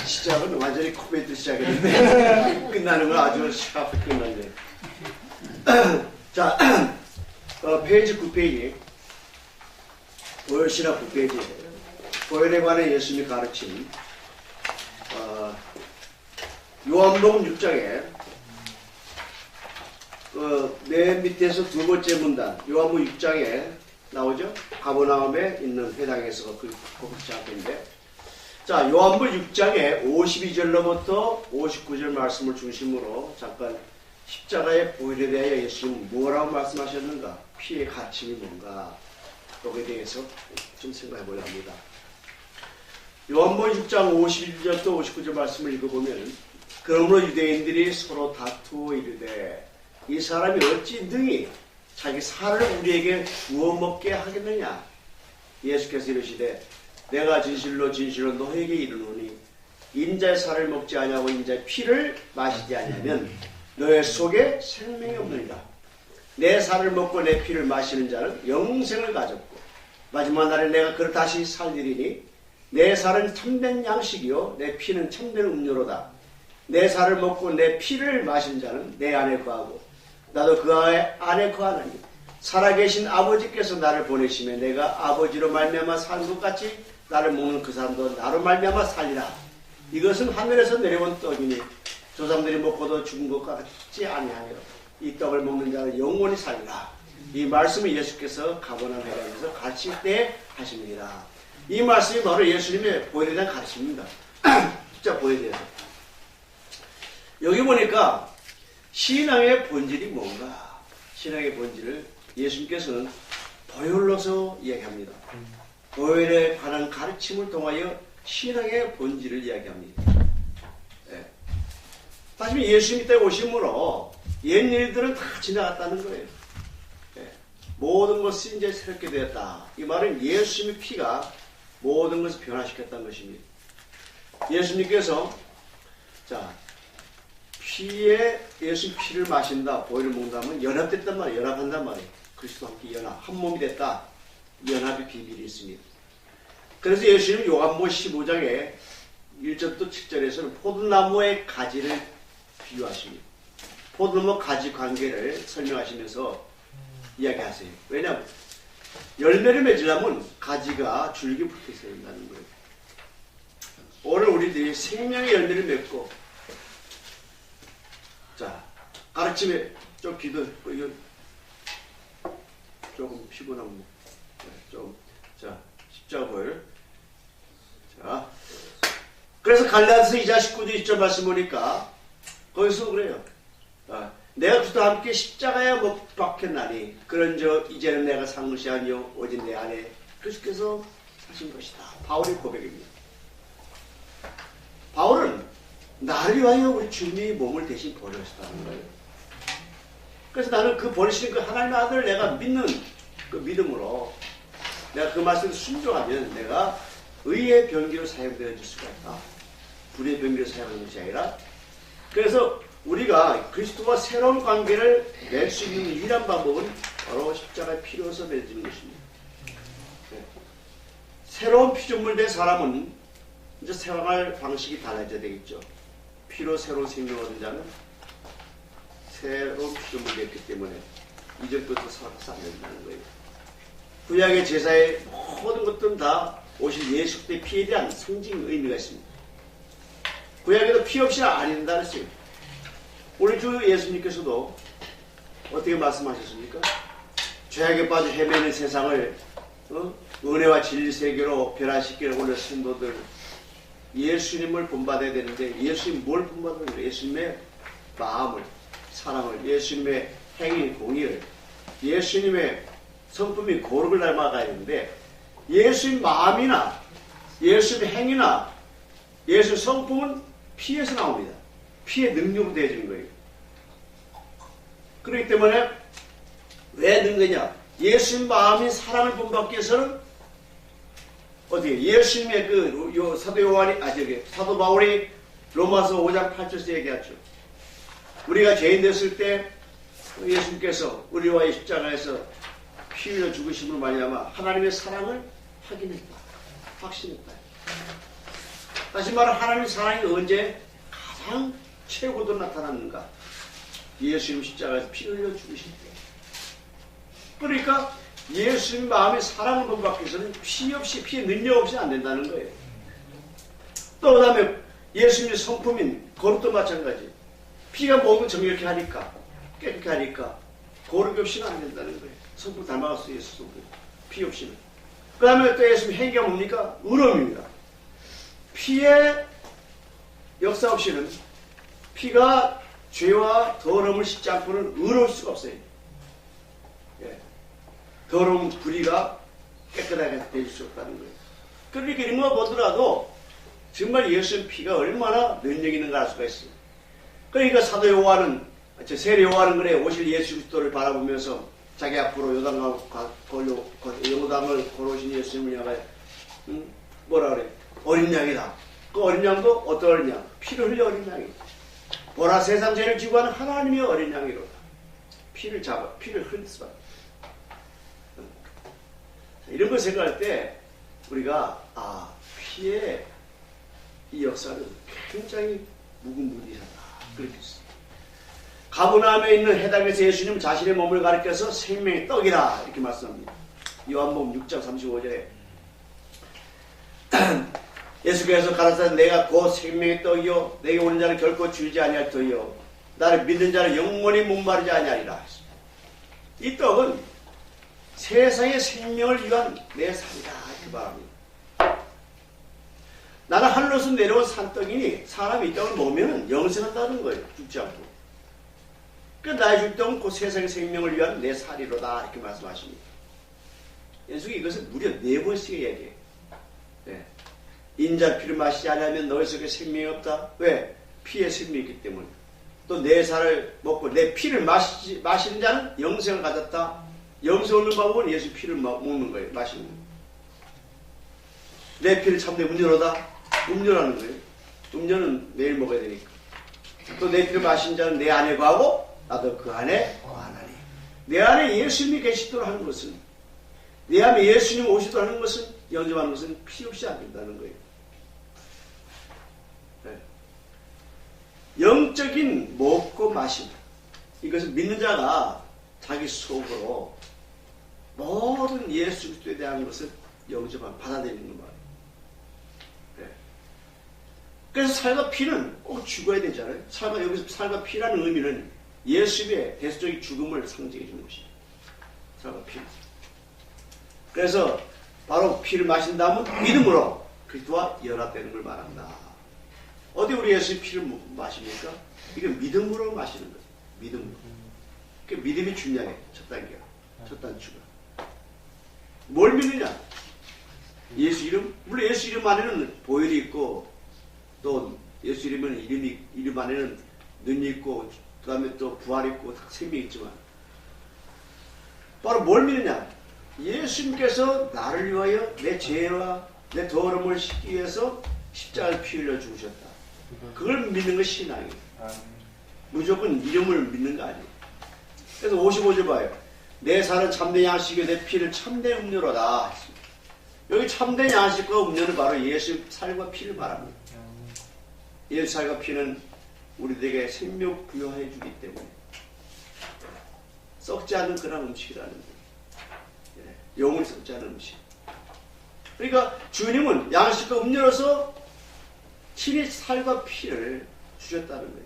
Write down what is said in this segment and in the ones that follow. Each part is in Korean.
시작은 완전히 코미디 시작했는데 끝나는 건 아주 시카프 끝났네. 자, 페이지 9페이지 보혈신학 9페이지 보혈에 관한 예수님의 가르침. 요한복음 6장에 맨 밑에서 두 번째 문단 요한복음 6장에 나오죠. 가버나움에 있는 회당에서 그 시작인데, 자, 요한복음 6장에 52절로부터 59절 말씀을 중심으로 잠깐 십자가의 보혈에 대하여 예수님은 뭐라고 말씀하셨는가, 피의 가침이 뭔가, 거기에 대해서 좀 생각해 보려 합니다. 요한복음 6장 51절부터 59절 말씀을 읽어보면, 그러므로 유대인들이 서로 다투어 이르되 이 사람이 어찌 능히 자기 살을 우리에게 구워 먹게 하겠느냐. 예수께서 이르시되 내가 진실로 진실로 너에게 이르노니 인자의 살을 먹지 아니하고 인자의 피를 마시지 아니하면 너의 속에 생명이 없느니라. 내 살을 먹고 내 피를 마시는 자는 영생을 가졌고 마지막 날에 내가 그를 다시 살리리니 내 살은 참된 양식이요 내 피는 참된 음료로다. 내 살을 먹고 내 피를 마신 자는 내 안에 거하고 나도 그 안에 거하나니 살아계신 아버지께서 나를 보내시며 내가 아버지로 말미암아 사는 것 같이 나를 먹는 그 사람도 나로 말미암아 살리라. 이것은 하늘에서 내려온 떡이니 조상들이 먹고도 죽은 것 같지 아니하며 이 떡을 먹는 자는 영원히 살리라. 이 말씀을 예수께서 가버나움 회당에서 가르칠 때 하십니다. 이 말씀이 바로 예수님의 보혈에 대한 가르침입니다. 진짜 보혈에 대해서. 여기 보니까 신앙의 본질이 뭔가, 신앙의 본질을 예수님께서는 보혈로서 이야기합니다. 보혈에 관한 가르침을 통하여 신앙의 본질을 이야기합니다. 네. 다시 예수님이 때 오심으로 옛 일들은 다 지나갔다는 거예요. 네. 모든 것이 이제 새롭게 되었다. 이 말은 예수님의 피가 모든 것을 변화시켰다는 것입니다. 예수님께서 예수님 피를 마신다, 보혈을 먹는다면 연합됐단 말이에요. 연합한단 말이에요. 그리스도와 함께 한 몸이 됐다. 연합의 비밀이 있습니다. 그래서 예수님은 요한복음 15장에 1절부터 7절에서는 포도나무의 가지를 비유하십니다. 포도나무 가지 관계를 설명하시면서 이야기하세요. 왜냐하면 열매를 맺으려면 가지가 줄기 붙어 있어야 된다는 거예요. 오늘 우리들이 생명의 열매를 맺고, 자, 가르침에 좀 이거 조금 피곤하고, 자, 십자가 보혈. 자, 그래서 갈라디아서 2장 19절 20절 말씀 보니까, 거기서 그래요. 내가 그리스도와 함께 십자가에 못 박혔나니, 그런저 이제는 내가 산 것이 아니요 오직 내 안에 그리스도께서 사신 것이다. 바울의 고백입니다. 바울은 나를 위하여 우리 주님이 몸을 대신 버리셨다는 거예요. 그래서 나는 그 버리시는 그 하나님의 아들을 내가 믿는 그 믿음으로 내가 그 말씀을 순종하면 내가 의의 병기로 사용되어질 수가 있다. 불의 병기로 사용하는 것이 아니라, 그래서 우리가 그리스도와 새로운 관계를 맺을 수 있는 유일한 방법은 바로 십자가의 피로서 맺는 것입니다. 네. 새로운 피조물 된 사람은 이제 생활 방식이 달라져야 되겠죠. 피로 새로운 생명을 얻은 자는 새로운 피조물이 됐기 때문에 이전부터 살아서 안 된다는 거예요. 구약의 제사의 모든 것들은 다 오실 예수 그리스도의 피에 대한 상징 의미가 있습니다. 구약에도 피 없이 안 된다는 것이에요. 우리 주 예수님께서도 어떻게 말씀하셨습니까? 죄악에 빠져 헤매는 세상을 은혜와 진리 세계로 변화시키는 오늘 성도들, 예수님을 본받아야 되는데 예수님 뭘 본받는 거예요? 예수님의 마음을, 사랑을, 예수님의 행위, 공의를, 예수님의 성품이 거룩을 닮아가야 되는데 예수님 마음이나 예수님의 행위나 예수의 성품은 피에서 나옵니다. 피의 능력으로 되어지는 거예요. 그렇기 때문에 왜 는 거냐? 예수님 마음인 사랑을 본받기 위해서는 어떻게 예수님의 사도 바울이 로마서 5장 8절에서 얘기하죠. 우리가 죄인 됐을 때 예수님께서 우리와의 십자가에서 피 흘려 죽으심으로 말미암아 하나님의 사랑을 확인했다, 확신했다. 다시 말해 하나님의 사랑이 언제 가장 최고로 나타났는가? 예수님 십자가에서 피를 흘려 죽으실 때. 그러니까 예수님 마음의 사랑을 받기 위해서는 피 없이, 피의 능력 없이 안 된다는 거예요. 또 그 다음에 예수님의 성품인 거룩도 마찬가지. 피가 모든 정결케 하니까, 깨끗게 하니까 거룩 없이는 안 된다는 거예요. 성품 닮아갔어요. 예수 성품. 피 없이는. 그 다음에 또 예수님 행위가 뭡니까? 의로움입니다. 피의 역사 없이는, 피가 죄와 더러움을 씻지 않고는 의로울 수가 없어요. 예. 더러운 불의가 깨끗하게 되질 수 없다는 거예요. 그러니까 이런 거 보더라도 정말 예수의 피가 얼마나 능력 있는가 알 수가 있어요. 그러니까 사도 요한은, 세례 요한은 그래, 오실 예수 그리스도를 바라보면서 자기 앞으로 요단강을 걸어오신 예수님을 향하여 뭐라 그래? 어린 양이다. 그 어린 양도 어떤 어린 양? 피를 흘려 어린 양이. 보라 세상 죄를 지고 하는 하나님의 어린 양이로다. 피를 흘릴 수밖에. 이런 걸 생각할 때 우리가 피의 이 역사는 굉장히 무궁무진하다. 그렇게 했습니다. 가버나움에 있는 해당에서 예수님은 자신의 몸을 가리켜서 생명의 떡이라 이렇게 말씀합니다. 요한복음 6장 35절에 예수께서 가라사대 내가 곧 생명의 떡이요 내게 오는 자는 결코 줄지 아니할 터이요 나를 믿는 자는 영원히 목마르지 아니하리라 했습니다. 이 떡은 세상의 생명을 위한 내 살이다 이렇게 말합니다. 나는 하늘로서 내려온 산떡이니 사람이 이 떡을 먹으면 영생한다는 거예요. 죽지 않고. 그러니까 나의 죽떡은 곧 세상의 생명을 위한 내 살이로다 이렇게 말씀하십니다. 예수님이 이것을 무려 4번씩 얘기해요. 네. 인자 피를 마시지 않으면 너희 속에 생명이 없다. 왜? 피에 생명이 있기 때문에. 또 내 살을 먹고 내 피를 마시는 자는 영생을 가졌다. 영생 얻는 방법은 예수 피를 먹는 거예요. 마시는 거예요. 내 피를 참된 음료로다. 음료라는 거예요. 음료는 매일 먹어야 되니까. 또 내 피를 마신 자는 내 안에 거하고 나도 그 안에 거하나니. 내 안에 예수님이 계시도록 하는 것은, 내 안에 예수님이 오시도록 하는 것은, 영접하는 것은 피 없이 안 된다는 거예요. 네. 영적인 먹고 마심, 이것은 믿는 자가 자기 속으로 모든 예수 그리스도에 대한 것을 영접하고 받아들이는 것 말이에요. 네. 그래서 살과 피는 꼭 죽어야 되잖아요. 여기서 살과 피라는 의미는 예수의 대수적인 죽음을 상징해 주는 것입니다. 살과 피. 그래서 바로 피를 마신다면 믿음으로 그리스도와 연합되는 걸 말한다. 어디 우리 예수의 피를 마십니까? 이게 믿음으로 마시는 거죠. 믿음으로. 그 믿음이 중요해. 첫 단계가. 첫 단추가. 뭘 믿느냐? 예수 이름? 물론 예수 이름 안에는 보혈이 있고 또 예수 이름 안에는 능이 있고 그 다음에 또 부활이 있고 생명이 있지만 바로 뭘 믿느냐? 예수님께서 나를 위하여 내 죄와 내 더러움을 씻기 위해서 십자가를 피 흘려 죽으셨다. 그걸 믿는 것이 신앙이에요. 무조건 이름을 믿는 거 아니에요. 그래서 55절 봐요. 내 살은 참된 양식이요 내 피를 참된 음료로다. 여기 참된 양식과 음료는 바로 예수 살과 피를 말합니다. 예수 살과 피는 우리들에게 생명 부여해 주기 때문에 썩지 않는 그런 음식이라는 거예요. 영혼이 썩지 않은 음식. 그러니까 주님은 양식과 음료로서 친히 살과 피를 주셨다는 거예요.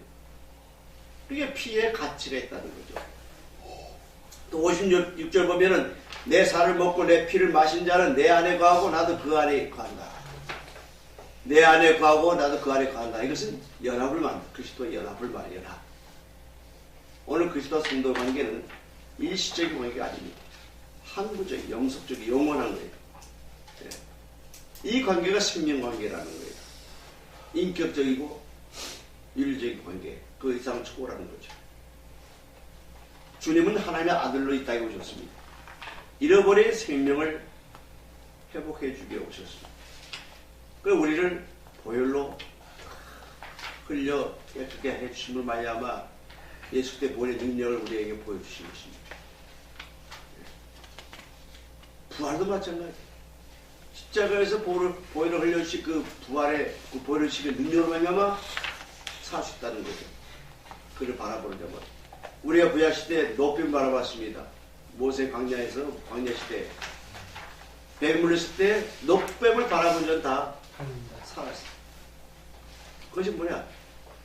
그게 피에 가치가 있다는 거죠. 또 56절 보면은 내 살을 먹고 내 피를 마신 자는 내 안에 거하고 나도 그 안에 거한다. 내 안에 거하고 나도 그 안에 거한다. 이것은 연합을 말한다. 그리스도의 연합을 말해 연합. 오늘 그리스도와 성도 관계는 일시적인 관계가 아닙니다. 항구적인, 영속적인, 영원한 거예요. 네. 이 관계가 생명관계라는 거예요. 인격적이고 윤리적인 관계, 그 이상을 초월하는 거죠. 주님은 하나님의 아들로 이 땅에 오셨습니다. 잃어버린 생명을 회복해 주기에 오셨습니다. 그 우리를 보혈로 흘려 깨끗게 해주심을 말미암아 예수 그리스도의 보혈의 능력을 우리에게 보여주신 것입니다. 부활도 마찬가지. 십자가에서 보혈을 흘려주신 그 부활의 그 보혈을 주신 능력으로 말미암아 살 수 있다는 거죠. 그를 바라보는 자만. 우리가 구약 시대에 높임 바라봤습니다. 모세 광야에서 광야 시대에 뱀 물렸을 때 높뱀을 바라본 자는 다 살았어. 그것이 뭐냐?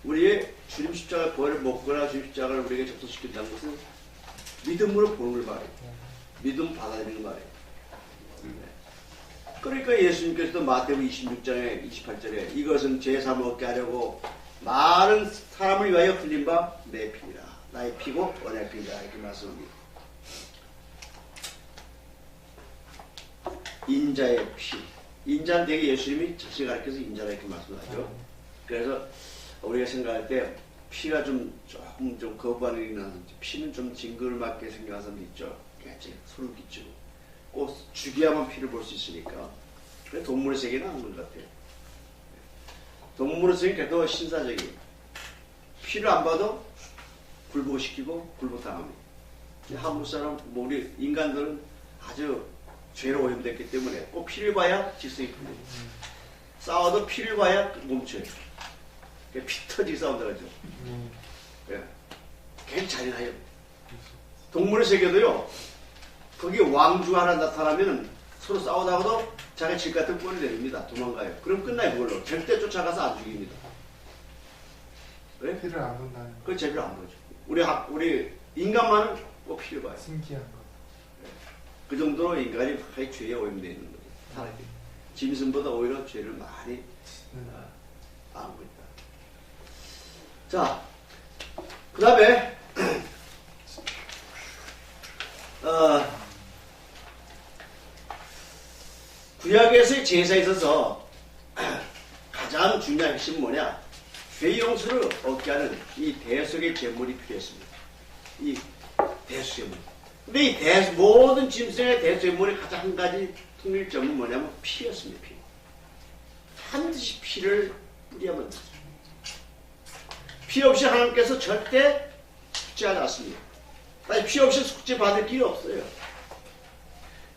우리의 주님 십자가 보혈을 먹거나 주님 십자가를 우리에게 접속시킨다는 것은 믿음으로 보는 걸 말해요. 믿음 받아들이는 걸 말해요. 그러니까 예수님께서도 마태복음 26장에 28절에 이것은 제3을 얻게 하려고 많은 사람을 위하여 흘린 바 내 피니라. 나의 피고 언약의 피니라. 이렇게 말씀합니다. 인자의 피. 인자는 되게 예수님이 자신을 가르쳐서 인자라 이렇게 말씀하죠. 그래서 우리가 생각할 때 피가 조금 거부하는 일이 나는지 피는 좀 징글맞게 생각하는 사람도 있죠. 굉장히 소름 끼치고 꼭 죽여야만 피를 볼 수 있으니까. 그래 동물의 세계는 안 그런 것 같아요. 동물의 세계는 더 신사적이에요. 피를 안 봐도 굴복시키고 굴복당합니다. 한국 사람, 우리 인간들은 아주 죄로 오염됐기 때문에 꼭 피를 봐야 질서가 풀립니다. 싸워도 피를 봐야 멈춰요. 피 터지게 싸운다 그러죠. 굉장히 잔인해요. 동물의 세계도요. 거기 왕주가 하나 나타나면 서로 싸우다가도 자기 집 같은 꼴을 내립니다. 도망가요. 그럼 끝나요 그걸로. 절대 쫓아가서 안 죽입니다. 왜? 피를 안 본다는 거. 그 죄를 안 보죠. 우리 인간만은 꼭 피를 봐요. 신기한 거. 그 정도로 인간이 거의 죄에 오염되어 있는 거예요. 타락이. 짐승보다 오히려 죄를 많이 안고 있다. 자, 그 다음에 구약에서의 제사에 있어서 가장 중요한 핵심은 뭐냐? 죄 용서를 얻게 하는 이 대속의 제물이 필요했습니다. 이 대수제물. 근데 이 모든 짐승의 대수제물의 가장 한 가지 통일점은 뭐냐면 피였습니다. 피. 반드시 피를 뿌려야만 되죠. 피 없이 하나님께서 절대 숙제하지 않습니다. 아니, 피 없이 숙제 받을 길이 없어요.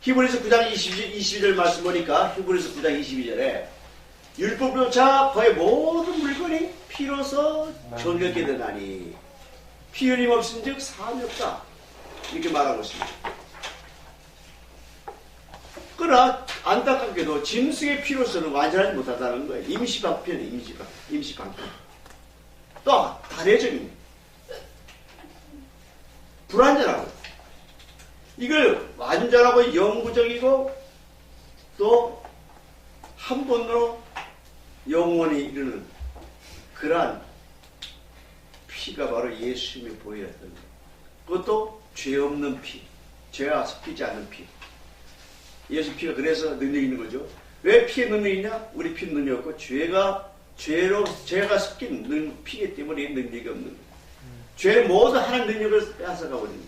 히브리서 9장 22절 말씀 보니까 히브리서 9장 22절에 율법조차 거의 모든 물건이 피로서 정결케 되나니 피 흘림 없은즉 사함이 없다. 이렇게 말하고 있습니다. 그러나 안타깝게도 짐승의 피로서는 완전하지 못하다는 거예요. 임시방편이에요. 임시방편. 또 단회적입니다. 불완전하고 이걸 완전하고 영구적이고 또 한 번으로 영원히 이르는 그러한 피가 바로 예수님의 보혈이었던 거예요. 그것도 죄 없는 피, 죄가 섞이지 않는 피. 예수 피가 그래서 능력이 있는 거죠. 왜 피에 능력이 있냐? 우리 피는 능력이 없고 죄가 섞인 피기 때문에 능력이 없는 거예요. 죄는 모두 하나님 능력을 빼앗아가거든요.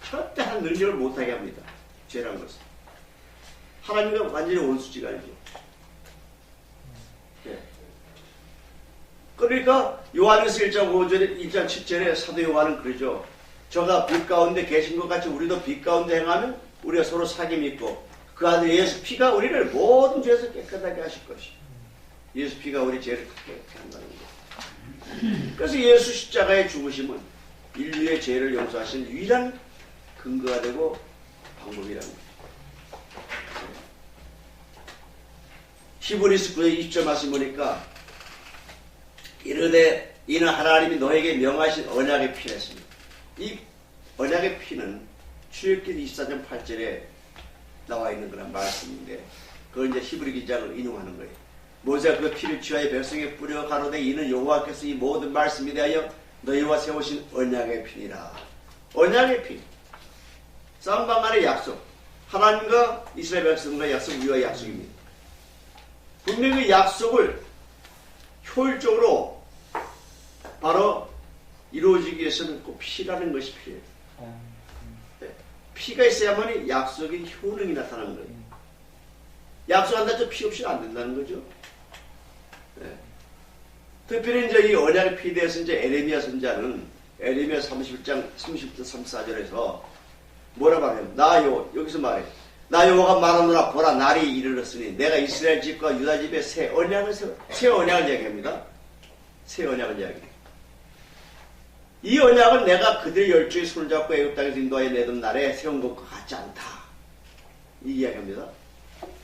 절대 하나님 능력을 못하게 합니다. 죄란 것은. 하나님과 완전히 원수지가 아니죠. 네. 그러니까 요한에서 1장 5절에 1장 7절에 사도 요한은 그러죠. 저가 빛 가운데 계신 것 같이 우리도 빛 가운데 행하면 우리가 서로 사귐이 있고 그 아들 예수 피가 우리를 모든 죄에서 깨끗하게 하실 것이요. 예수 피가 우리 죄를 깨끗하게 한다는 거예요. 그래서 예수 십자가의 죽으심은 인류의 죄를 용서하신 유일한 근거가 되고 방법이라는 거예요. 히브리서 9장 20절 말씀 보니까 이르되 이는 하나님이 너에게 명하신 언약의 피였습니다. 이 언약의 피는 출애굽기 24장 8절에 나와 있는 그런 말씀인데 그걸 이제 히브리 기자를 인용하는 거예요. 모세가 그 피를 취하여 백성에 뿌려 가로되 이는 여호와께서 이 모든 말씀에 대하여 너희와 세우신 언약의 피니라. 언약의 피. 쌍방간의 약속. 하나님과 이스라엘 백성과 약속 위와 약속입니다. 분명히 약속을 효율적으로 바로 이루어지기 위해서는 꼭 피라는 것이 필요해요. 네. 피가 있어야만 약속의 효능이 나타나는 거예요. 약속한다 해서 피 없이는 안 된다는 거죠. 네. 특별히 이제 이 언약의 피에 대해서 이제 에레미야 선자는 에레미야 31장 30절 34절에서 뭐라 말해요? 나요 여기서 말해. 나 여호와가 말하노라 보라 날이 이르렀으니 내가 이스라엘 집과 유다 집에 새 언약을 새 언약을 이야기합니다. 새 언약을 이야기합니다. 이 언약은 내가 그들의 열조의 손을 잡고 애굽 땅에서 인도하여 내던 날에 세운 것과 같지 않다. 이 이야기합니다.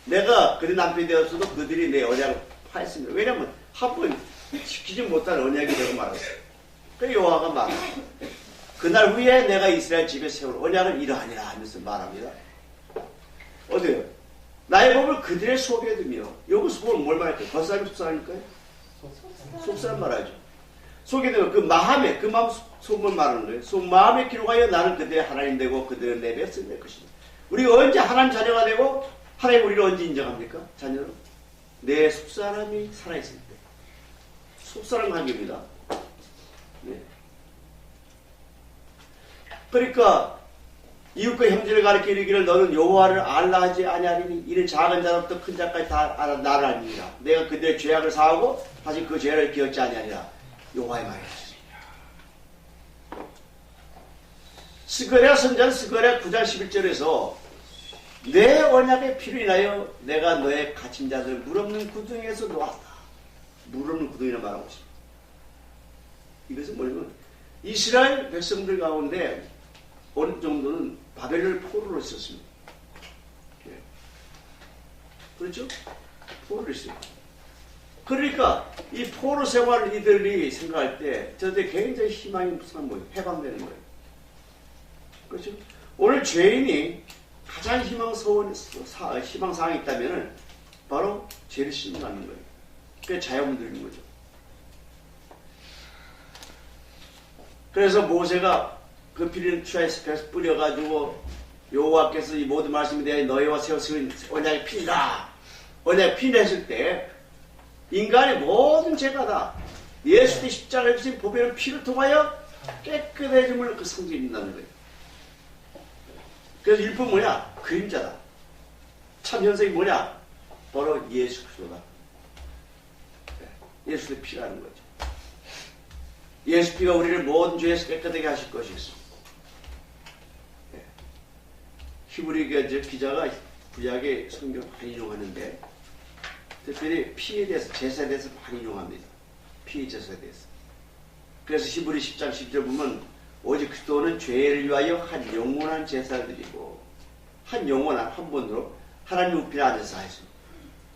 내가 그들의 남편이 되었어도 그들이 내 언약을 파했습니다. 왜냐하면 한 번 지키지 못한 언약이 되고 말았어요. 그 여호와가 말합니다. 그날 후에 내가 이스라엘 집에 세울 언약은 이러하니라 하면서 말합니다. 어때요? 나의 법을 그들의 속에 두며 여기서 보면 뭘 말할까요? 겉사람 속사람일까요? 속사람 말하죠. 속에 두면 그 마음에 그 마음 속을 말하는 거예요. 마음에 기록하여 나는 그들의 하나님 되고 그들은 내 백성이 될 것이다. 우리가 언제 하나님 자녀가 되고 하나님 우리를 언제 인정합니까? 자녀로? 내 속사람이 살아있을 때. 속사람 관계입니다. 네. 그러니까 이웃과 형제를 가리켜 이르기를 너는 여호와를 알라 하지 아니하리니 이는 작은 자로부터 큰 자까지 다 알아 나를 알미니라. 내가 그들의 죄악을 사하고 다시 그 죄를 기억지 아니하리라. 여호와의 말이었습니다. 스가랴 선지자 스가랴 9장 11절에서 내 언약의 피를 인하여 내가 너의 갇힌 자들을 물 없는 구덩이에서 놓았다. 물 없는 구덩이라 말하고 있습니다. 이것은 뭐냐면 이스라엘 백성들 가운데 어느 정도는 바벨을 포로로 썼습니다. 예. 그렇죠? 포로를 했어요. 그러니까 이 포로 생활을 이들이 생각할 때 저들 굉장히 희망이 무슨 뭐예요? 해방되는 거예요. 그렇죠? 오늘 죄인이 가장 희망사항이 있다면 바로 죄를 신고하는 거예요. 그게 자유문들인 거죠. 그래서 모세가 그 피를 취하에서 뿌려가지고 여호와께서 이 모든 말씀에 대해 너희와 세우신 언약의 피라 언약의 피를 했을 때 인간의 모든 죄가 다 예수의 십자가에 주신 보배는 피를 통하여 깨끗해짐을 그 상징이 있다는 거예요. 그래서 율법은 뭐냐? 그림자다. 참 현상이 뭐냐? 바로 예수 그리스도다. 예수의 피라는 거죠. 예수 피가 우리를 모든 죄에서 깨끗하게 하실 것이었습니다. 히브리 기자가 구약의 성경 많이 인용하는데 특별히 피에 대해서 제사에 대해서 많이 인용합니다. 피의 제사에 대해서. 그래서 히브리 10장 10절 보면 오직 그리스도는 죄를 위하여 한 영원한 제사를 드리고 한 영원한 한 번으로 하나님 우편에 앉아서 하였습니다.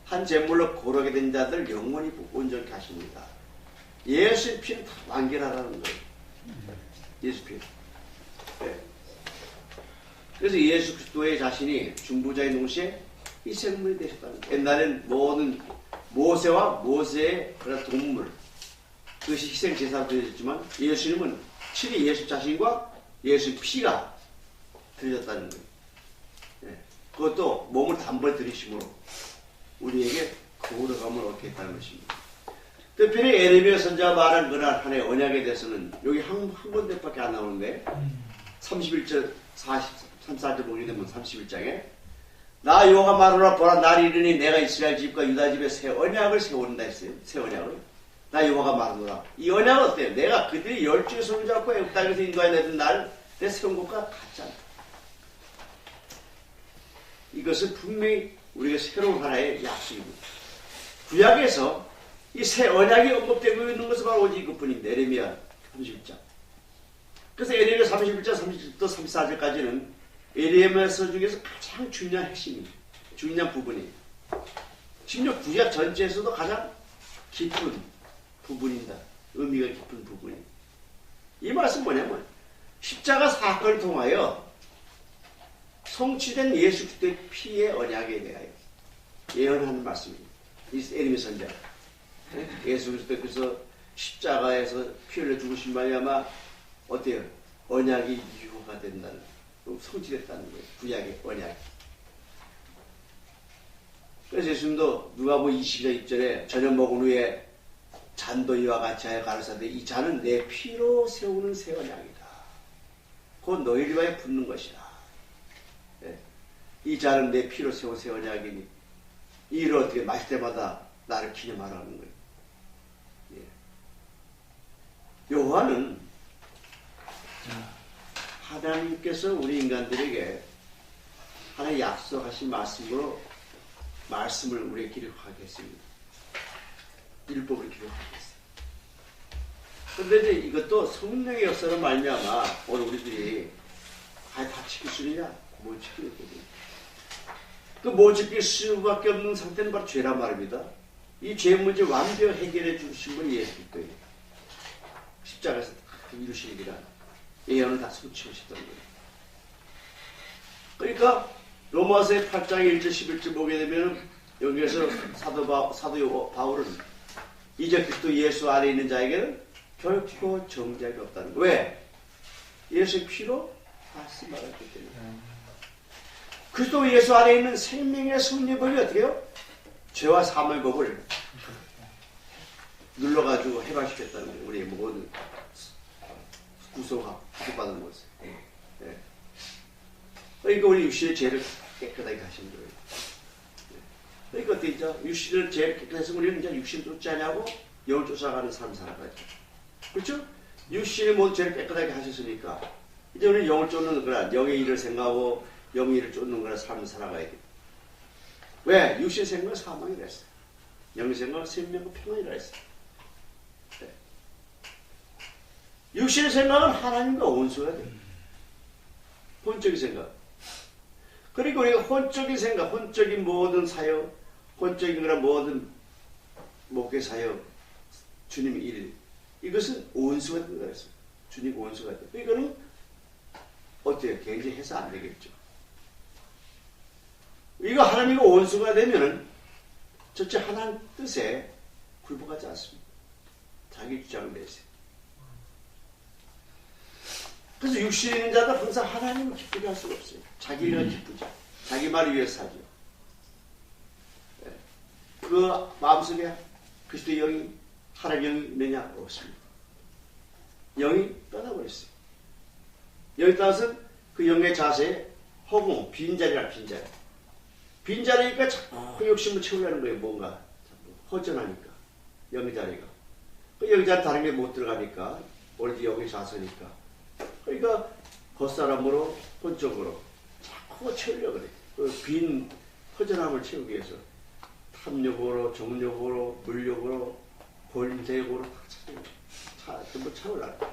한 제물로 거룩하게 된 자들 영원히 온전케 하십니다. 예수의 피는 다 완결하라는 거예요. 예수 피. 네. 그래서 예수 그리스도의 자신이 중보자의 동시에 희생물이 되셨다는 거예요. 옛날엔 모든 모세와 모세의 그런 동물 그것이 희생 제사로 드려졌지만 예수님은 친히 예수 자신과 예수의 피가 드려졌다는 거예요. 네. 그것도 몸을 단번에 들이심으로 우리에게 거룩함을 얻게 했다는 것입니다. 특별히 에레미야 선지자가 말한 그날 한해 언약에 대해서는 여기 한 군데밖에 안 나오는데 31절 34절 보게 되면 31장에 나 여호와가 말하노라 보라 날이 이르니 내가 이스라엘 집과 유다 집에 새 언약을 세운다 했어요. 새 언약을. 나 여호와가 말하노라. 이 언약은 어때요? 내가 그들이 열주의 손을 잡고 애굽 땅에서 인도하여 내던 날 내 세운 것과 같지 않다. 이것은 분명히 우리가 새로운 하나의 약속입니다. 구약에서 이 새 언약이 언급되고 있는 것은 바로 오직 이것뿐입니다. 에레미야 31장. 그래서 에레미야 31장 30절부터 34절까지는 에레미야서 중에서 가장 중요한 핵심입니다. 중요한 부분입니다. 심지어 구약 전체에서도 가장 깊은 부분입니다. 의미가 깊은 부분입니다. 이 말씀은 뭐냐면 십자가 사건을 통하여 성취된 예수 그리스도의 피의 언약에 대하여 예언하는 말씀입니다. 이 에레미야 선지자. 예수 그리스도께서 십자가에서 피 흘려 죽으신 말미암아 어때요? 언약이 유효가 된다는 성취됐다는 거예요. 구약의 언약이. 그래서 예수님도 누가복음 22장 1절에 저녁 먹은 후에 잔도 이와 같이 하여 가르사되 이 잔은 내 피로 세우는 새 언약이다. 곧 너희를 위하여 붓는 것이다. 네. 이 잔은 내 피로 세운 새 언약이니 이 일을 어떻게 마실 때마다 나를 기념하라는 거예요. 예. 요한은 하나님께서 우리 인간들에게 하나의 약속하신 말씀을 우리에게 기록하겠습니다. 율법을 기록하겠습니다. 그런데 이제 이것도 성령의 역사로 말미암아 오늘 우리들이 다 지킬 수 있느냐? 못 지키거든요. 그 못 지킬 수밖에 없는 상태는 바로 죄란 말입니다. 이 죄 문제 완벽히 해결해 주신 분이 예수 그리스도예요. 십자가에서 다 이루시기란 예언을 다 성취하셨던 거예요. 그러니까 로마서의 8장 1절 11절 보게 되면 여기에서 사도 바울은 이제 그리스도 예수 안에 있는 자에게는 결코 정죄가 없다는 거예요. 왜? 예수의 피로 말씀하셨기 때문에. 그리스도 예수 안에 있는 생명의 승리법이 어떻게 해요? 죄와 사망의 법을 눌러가지고 해방시켰다는 거예요. 우리의 모든 구속받은 것을. 네. 그러니까 우리 육신의 죄를 깨끗하게 하신 거예요. 그러니까 어떻게 있죠? 육신을 제일 깨끗해서 우리는 이제 육신을 쫓지 않냐고 영을 쫓아가는 삶 살아가죠. 그렇죠? 육신의 모든 죄를 깨끗하게 하셨으니까 이제 우리는 영을 쫓는 거라, 영의 일을 생각하고 영의 일을 쫓는 거라 삶을 살아가야 돼. 왜? 육신 생각은 사망이라 했어요. 영의 생각은 생명과 평안이라 했어요. 네. 육신의 생각은 하나님과 원수가 돼요. 혼적인 생각. 그리고 우리가 혼적인 생각, 혼적인 모든 사역, 혼적인 그런 모든 목회 사역, 주님의 일, 이것은 원수가 된다 했어요. 주님 원수가 된다. 이거는 어때요? 굉장히 해서 안 되겠죠. 이거 하나님과 원수가 되면은 첫째 하나님 뜻에 굴복하지 않습니다. 자기 주장을 내세요. 그래서 육신에 있는 자들 항상 하나님을 기쁘게 할 수가 없어요. 자기가 기쁘죠. 자기 말을 위해서 사죠. 그 마음속에 그리스도의 영이, 하나님의 영이 있느냐? 없습니다. 영이 떠나버렸어요. 여기 따라서 그 영의 자세에 허공, 빈자리라 빈자리. 빈자리니까 자꾸 욕심을 채우려는 거예요. 뭔가 허전하니까 영의 자리가. 그 영의 자리 다른 게 못 들어가니까 오로지 영의 자세니까. 그러니까 겉사람으로 혼적으로 자꾸 채우려고 그래. 그 빈 허전함을 채우기 위해서 탐욕으로, 정욕으로, 물욕으로, 본색으로 다 전부 채우려고.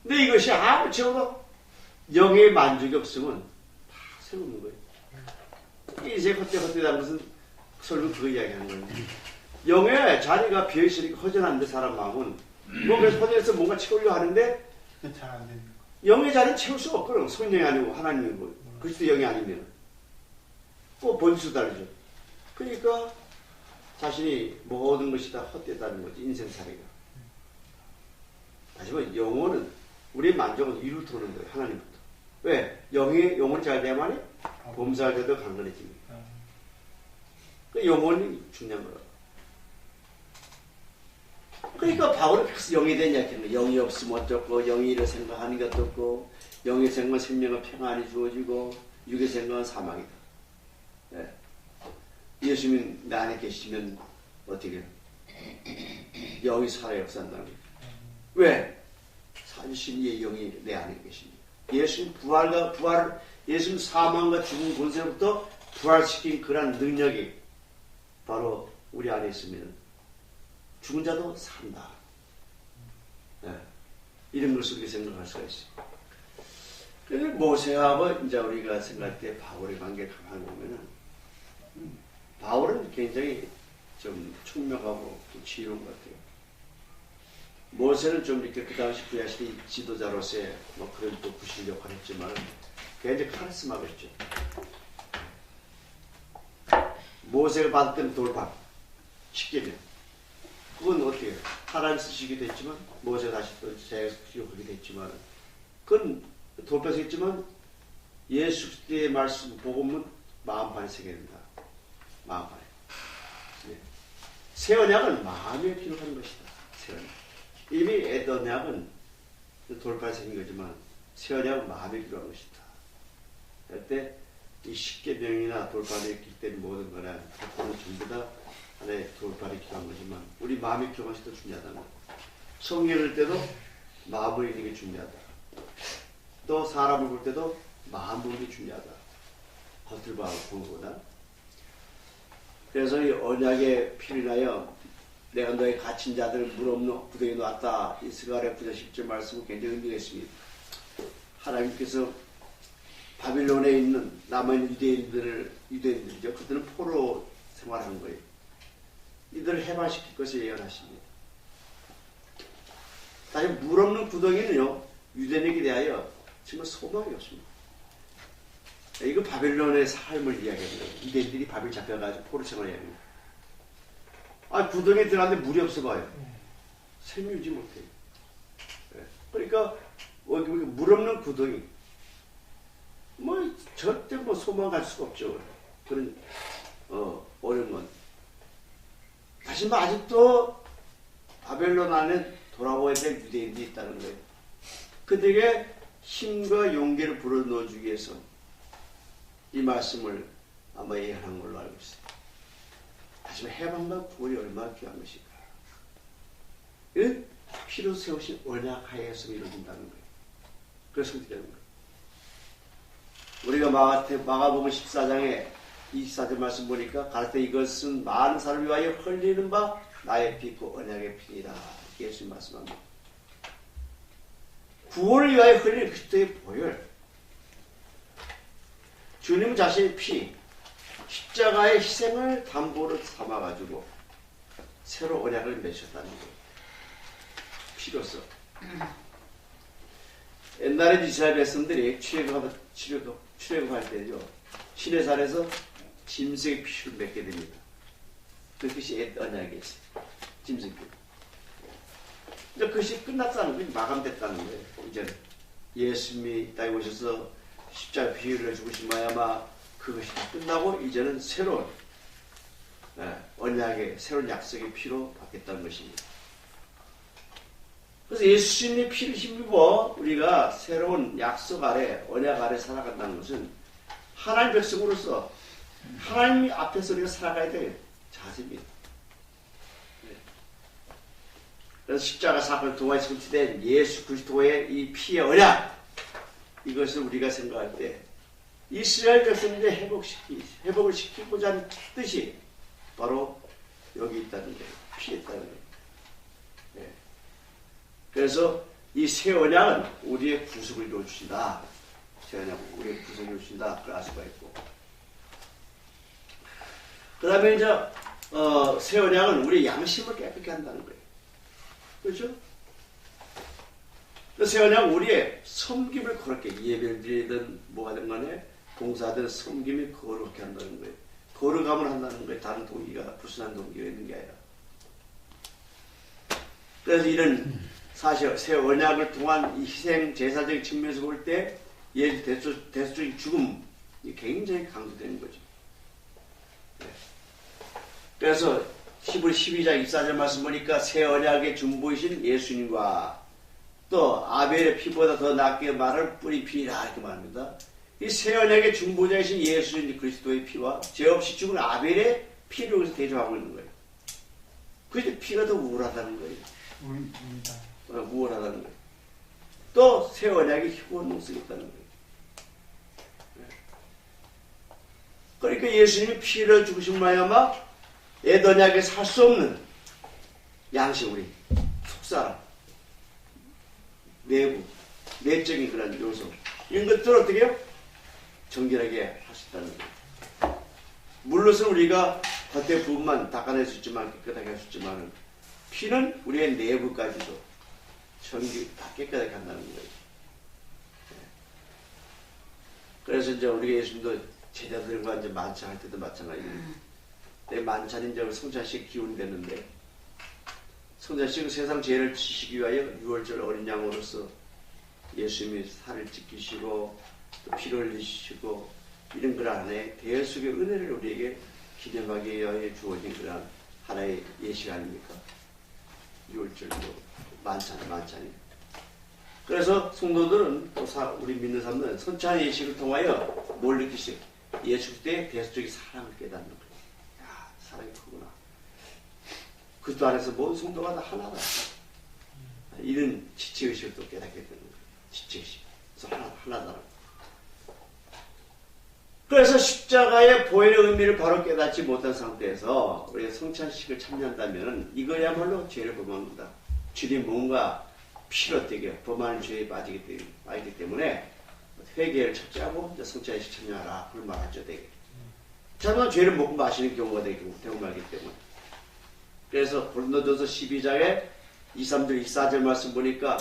근데 이것이 아무 채워도 영의 만족이 없으면 다 세우는 거예요. 인생 헛되다는 것은 설령 그 이야기하는 거예요. 영의 자리가 비어있으니까 허전한데 사람 마음은 뭐 그래서 허전해서 뭔가 채우려 하는데 잘 안 되는 거. 영의 자리는 채울 수가 없거든. 성령이 아니고 하나님이고 그리스도 영이 아니면 또 본수 다르죠. 그러니까 자신이 모든 것이 다 헛되다는 거지. 인생살이가. 하지만 영혼은 우리의 만족은 이루 도는 거예요. 하나님부터. 왜? 영혼이 잘 돼야만이 범사할 때도 강건해집니다. 그 영혼이 중요한 거라고. 그러니까 바울은 계속 영이 되냐 했는데 영이 없으면 어쩌고 영이 일을 생각하는 것도 없고 영의 생각은 생명과 평안이 주어지고 육의 생각은 사망이다. 네. 예수님 내 안에 계시면 어떻게 영이 살아 역사한다는 거예요. 왜? 살신 이의 영이 내 안에 계십니다. 예수님 예수님 사망과 죽은 권세로부터 부활시킨 그런 능력이 바로 우리 안에 있으면 죽은 자도 산다. 네. 이런 것을 우리가 생각할 수가 있어요. 그런데 모세하고 이제 우리가 생각할 때 바울의 관계를 가만히 보면은 바울은 굉장히 좀 총명하고 지혜로운 것 같아요. 모세는 좀 이렇게 그 당시 구약시대 지도자로서의 뭐 그런 또 구실 역할을 했지만 굉장히 카리스마가 있죠. 모세가 받았던 돌판 십계명 그건 어떻게 해요? 하나님 쓰시기도 했지만 모세가 다시 또 기록하기도 했지만 그건 돌판이 했지만 예수 그리스도의 말씀 복음은 마음판에 새겨야 된다. 마음판에. 네. 새 언약은 마음에 기록하는 것이다. 새 언약. 이미 에덴약은 돌판에 새긴 거지만 새 언약은 마음에 기록한 것이다. 그때 이 십계명이나 돌판에 기록된 모든 거나 그거는 전부 다 하나의 돌판에 기록한 거지만 우리 마음에 기록한 것이 더 중요하다는 거예요. 성경 읽을 때도 마음을 읽는 게 중요하다. 또 사람을 볼 때도 마음 보는 게 중요하다. 겉을 본 거다. 그래서 이 언약의 피를 인하여 내가 너의 갇힌 자들을 물 없는 구덩이에 놓았다. 이 스가랴 9장 10절 말씀은 굉장히 의미가 있습니다. 하나님께서 바빌론에 있는 남아있는 유대인들이죠. 그들은 포로 생활하는 거예요. 이들을 해방시킬 것을 예언하십니다. 사실 물 없는 구덩이는요, 유대인에게 대하여 정말 소망이 없습니다. 이거 바빌론의 삶을 이야기합니다. 유대인들이 바빌 잡혀가지고 포로 생활을 해야 합니다. 구덩이에 들어갔는데 물이 없어 봐요. 생명 유지 못해요. 그러니까 물 없는 구덩이, 절대 소망 갈 수가 없죠. 그런 어려운 건. 다시 아직도 바벨론 안에 돌아와야 될 유대인들이 있다는 거예요. 그들에게 힘과 용기를 불어넣어주기 위해서 이 말씀을 아마 예언한 걸로 알고 있어요. 하지만 해방과 구원이 얼마나 귀한 것일까. 이는 피로 세우신 언약 하에서 이루어진다는 거예요. 그래서 어떻게 하는 거예요? 우리가 마가복음 14장에 24절 말씀 보니까 가르쳐 이것은 많은 사람을 위하여 흘리는 바 나의 피고 언약의 피니라. 예수님 말씀합니다. 구원을 위하여 흘리는 그리스도의 보혈. 주님 자신의 피, 십자가의 희생을 담보로 삼아가지고 새로 언약을 맺으셨다는 거예요. 피로서. 옛날에 이스라엘 백성들이 출애굽할 때죠. 시내산에서 짐승의 피를 맺게 됩니다. 그것이 옛 언약이었어요. 짐승 피. 이제 그것이 끝났다는 거예요. 마감됐다는 거예요. 이제는 예수님이 이 땅에 오셔서 십자가 피를 죽으신 마야마 그것이 끝나고 이제는 새로운 언약의 새로운 약속의 피로 바뀌었다는 것입니다. 그래서 예수님의 피를 힘입어 우리가 새로운 약속 아래 언약 아래 살아간다는 것은 하나님 백성으로서 하나님 앞에서 우리가 살아가야 될 자세입니다. 그래서 십자가 사건을 통해 성취된 예수 그리스도의 이 피의 언약, 이것을 우리가 생각할 때 이스라엘 백성들의 회복을 시키고자 하는 뜻이 바로 여기 있다는 거예요. 피에 있다는 거예요. 네. 그래서 이 새 언약은 우리의 구속을 이루어주신다. 새 언약은 우리의 구속을 이루어주신다. 그걸 알 수가 있고. 그 다음에 이제 새 언약은 우리의 양심을 깨끗게 한다는 거예요. 그렇죠? 새 언약은 우리의 섬김을 거룩게, 예배를 드리든 뭐가 든 간에 봉사든 섬김이 거룩게 한다는 거예요. 거룩함을 한다는 거예요. 다른 동기가, 불순한 동기가 있는 게 아니라. 그래서 이런 사실 새 언약을 통한 이 희생 제사적인 측면에서 볼 때 예수 대수적인 죽음이 굉장히 강조되는 거죠. 네. 그래서 히브리 12장 24절 말씀 보니까 새 언약의 중보이신 예수님과 또 아벨의 피보다 더 낫게 말을 뿌리 피라 이렇게 말합니다. 이 새 언약의 중보자이신 예수님 그리스도의 피와 죄 없이 죽은 아벨의 피를 여기서 대조하고 있는 거예요. 그래서 피가 더 우월하다는 거예요. 우월하다는 거예요. 또 새 언약의 희고능성이 있다는 거예요. 그러니까 예수님이 피를 죽으신 말야마 옛 언약에 살 수 없는 양심, 우리 속사람, 내부, 내적인 그런 요소, 이런 것들을 어떻게 해요? 정결하게 할 수 있다는 거예요. 물론은 우리가 겉의 부분만 닦아낼 수 있지만, 깨끗하게 할 수 있지만, 피는 우리의 내부까지도 다 깨끗하게 한다는 거예요. 그래서 이제 우리가 예수님도 제자들과 이제 만찬할 때도 마찬가지입니다. 내 만찬인 줄 성찬식 기운이 됐는데, 성찬식은 세상 죄를 지시기 위하여 6월절 어린 양으로서 예수님이 살을 찢기시고 또 피를 흘리시고 이런 그 안에 대속의 은혜를 우리에게 기념하기 위하여 주어진 그런 하나의 예식 아닙니까? 6월절도 만찬이. 그래서 성도들은 또 우리 믿는 사람들은 선찬 예식을 통하여 뭘 느끼세요? 예수 그리스도의 대속적인 사랑을 깨닫는 거예요. 야, 사랑이 크구나. 그리스도 안에서 모든 성도가 다 하나다. 이런 지체의식을 또 깨닫게 되는 거예요. 지체의식. 그래서 하나다. 그래서 십자가의 보혈의 의미를 바로 깨닫지 못한 상태에서 우리가 성찬식을 참여한다면 이거야말로 죄를 범한 거다. 주님 뭔가 필요되게 범하는 죄에 빠지기 때문에 회개를 찾자고 성찬식 참여하라. 그걸 말하죠. 되게. 자만 죄를 먹고 마시는 경우가 되고 말기 때문에. 그래서 고린도전서 12장에 2, 3절, 24절 말씀 보니까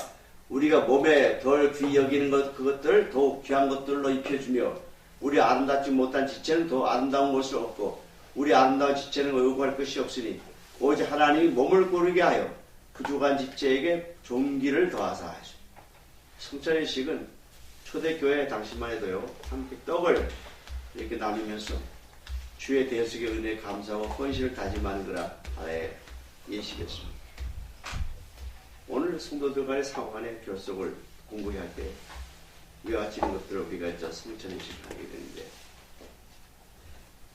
우리가 몸에 덜 귀히 여기는 그것들 더욱 귀한 것들로 입혀주며 우리 아름답지 못한 지체는 더 아름다운 것을 얻고 우리 아름다운 지체는 의구할 것이 없으니 오직 하나님이 몸을 고르게 하여 부족한 지체에게 종기를 더하사 하시오. 성찬의식은 초대교회 당시만 해도요 함께 떡을 이렇게 나누면서 주의 대속의 은혜에 감사하고 헌신을 다짐하는 거라 하나의 예식이었습니다. 오늘 성도들 간의 상호 간의 결속을 공부해야 할 때 이와 같이 이런 것들을 우리가 성찬의식을 하게 되는데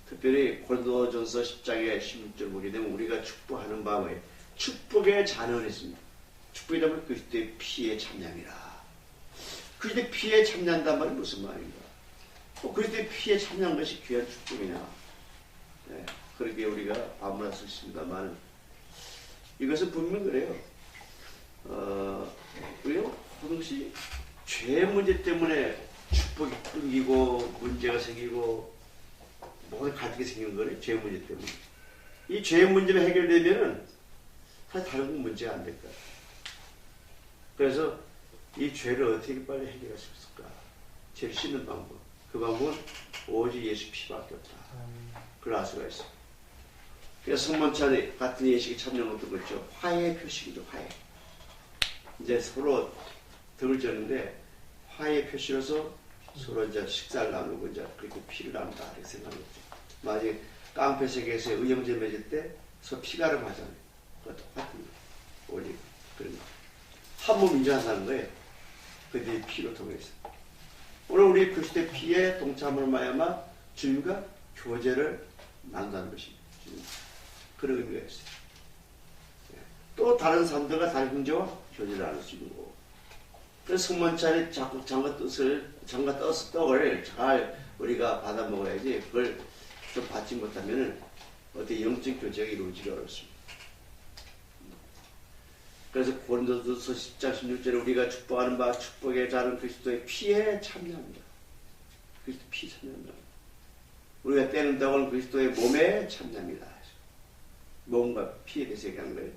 특별히 고린도전서 10장의 16절 보게 되면 우리가 축복하는 바에 축복의 잔언이 있습니다. 축복이라면 그리스도의 피에 참여함이라. 그리스도의 피에 참여한단 말은 무슨 말인가? 그리스도의 피에 참여한 것이 귀한 축복이냐? 네, 그렇게 우리가 반문할 수 있습니다만 이것은 분명 그래요. 우리가 혹시 죄 문제 때문에 축복이 끊기고 문제가 생기고 모든 갈등이 생기는 거예요. 죄 문제 때문에. 이 죄 문제가 해결되면은 사실 다른 문제가 안 될 거야. 그래서 이 죄를 어떻게 빨리 해결할 수 있을까? 죄를 씻는 방법. 그 방법은 오직 예수 피밖에 없다. 그걸 알 수가 있어. 그래서 성만찬 같은 예식에 참여한 것도 그렇죠. 화해의 표식이죠. 화해. 이제 서로 덕을 졌는데 화해의 표시로서 서로 이제 식사를 나누고 이제 그렇게 피를 나눈다 이렇게 생각했죠. 만약에 깡패세계에서 의형제 맺을 때 서로 피가름 하잖아요. 그거 똑같은 거예요. 오직 그런 거. 한 몸 인정한다는 거예요. 그들이 피로 통해서. 오늘 우리 그리스도의 피에 동참을 말미암아 주님과 교제를 나눈다는 것입니다. 그런 의미가 있어요. 또 다른 사람들과 다른 형제와 교제를 나눌 수 있는 거고. 그래서 성만찬에 자꾸 장과 떡을 잘 우리가 받아 먹어야지 그걸 좀 받지 못하면은 어떻게 영적 교제가 이루어지기 어렵습니다. 그래서 고린도전서 10장 16절에 우리가 축복하는 바 축복의 자는 그리스도의 피에 참여합니다. 그리스도 피에 참여합니다. 우리가 떼는 떡은 그리스도의 몸에 참여합니다. 몸과 피에 대해서 얘기하는 거예요.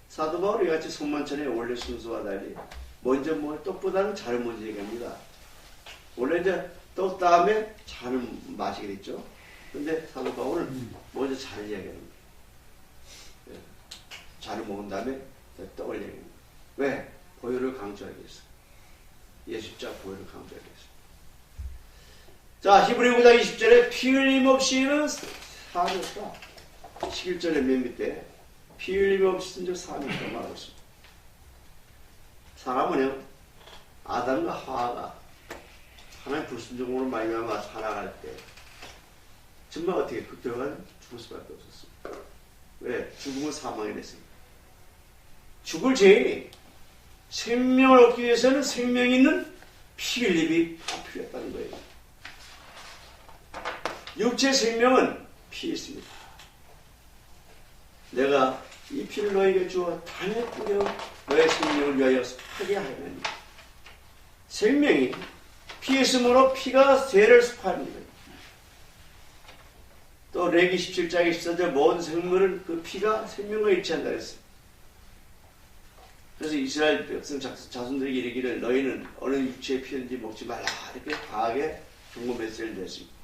사도 바울이 같이 성만찬의 원래 순서와 달리 먼저 뭘 떡보다는 잔을 먼저 얘기합니다. 원래 이제 떡 다음에 잔을 마시게 됐죠. 근데 사도 바울은 먼저 잔을 얘기하는 거예요. 잔을 먹은 다음에 떡을 얘기합니다. 왜? 보혈을 강조하기 위해서. 예수자 보혈을 강조하기 위해서. 자, 히브리 9장 20절에 피 흘림 없이는 사함이 없다. 11절에 맨 밑에 피 흘림 없이 쓴 적 사함이 없다 말하고 있습니다. 사람은요, 아담과 하와가 하나님 불순종으로 말미암아 살아갈 때 정말 어떻게 그 결과는 죽을 수밖에 없었습니다. 왜? 죽음은 사망이 됐습니다. 죽을 죄인이 생명을 얻기 위해서는 생명이 있는 피 흘림이 필요했다는 거예요. 육체 생명은 피에 있습니다. 내가 이 피를 너에게 주어 단에 뿌려 너의 생명을 위하여 하게 하려니 생명이 피에 있으므로 피가 죄를 속하는 거예요. 또 레기 17장에 14절 모든 생물은 그 피가 생명과 일치한다 그랬어요. 그래서 이스라엘 백성 자손들에게 이르기를 너희는 어느 육체의 피든지 먹지 말라 이렇게 강하게 경고 메시지를 냈습니다.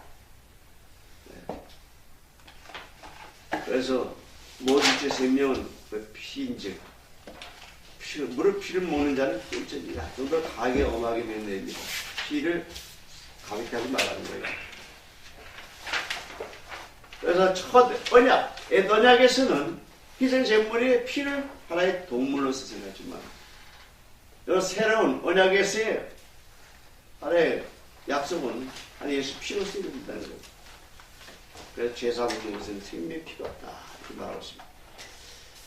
네. 그래서 모든 육체의 생명은 그 피인즉 무릇 피를 먹는 자는 꿀잼이다. 좀 더 강하게 엄하게 명령합니다. 피를 가볍게 하지 말라는 거예요. 그래서 첫 언약, 옛 언약에서는 희생제물의 피를 하나의 동물로서 생각했지만 새로운 언약에서의 하나의 약속은 하나의 예수 피로서 이루어진다는 거예요. 그래서 죄사하는 것은 생명의 피가 없다 이렇게 말하고 있습니다.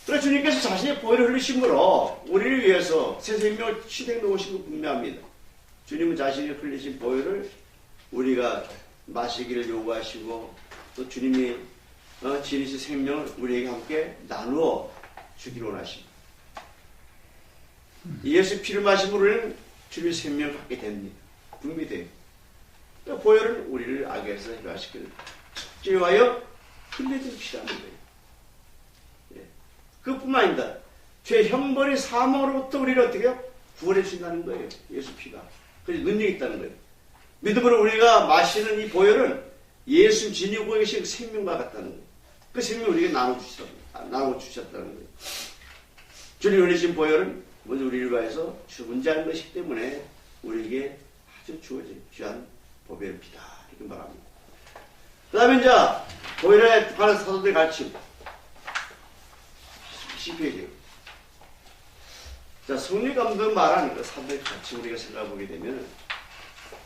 그래서 주님께서 자신의 보혈을 흘리심으로 우리를 위해서 새 생명을 취해 놓으신 거 분명합니다. 주님은 자신이 흘리신 보혈을 우리가 마시기를 요구하시고 또 주님이 지니신 생명을 우리에게 함께 나누어 주기를 원하십니다. 예수 피를 마심으로 우리는 주님의 생명을 갖게 됩니다. 분명히 돼요. 그러니까 보혈은 우리를 악에서 해방시키는 척죄하여 흘려진 피라는 거예요. 예. 그뿐만 아닙니다. 죄 형벌의 사망으로부터 우리를 어떻게 해요? 구원해 주신다는 거예요. 예수 피가. 그래서 능력이 있다는 거예요. 믿음으로 우리가 마시는 이 보혈은 예수 지니고 계신 생명과 같다는 거예요. 그 생명을 우리에게 나눠주셨다는 거예요. 주님 흘리신 보혈은 먼저 우리를 위해서 죽은 자인 것이기 때문에 우리에게 아주 주어진 귀한 보혈의 피다. 이렇게 말합니다. 그 다음에 이제 보혈에 관한 사도들의 가르침. 10페이지. 자, 성령 감독 말하는 그 사도의 가르침 우리가 생각해 보게 되면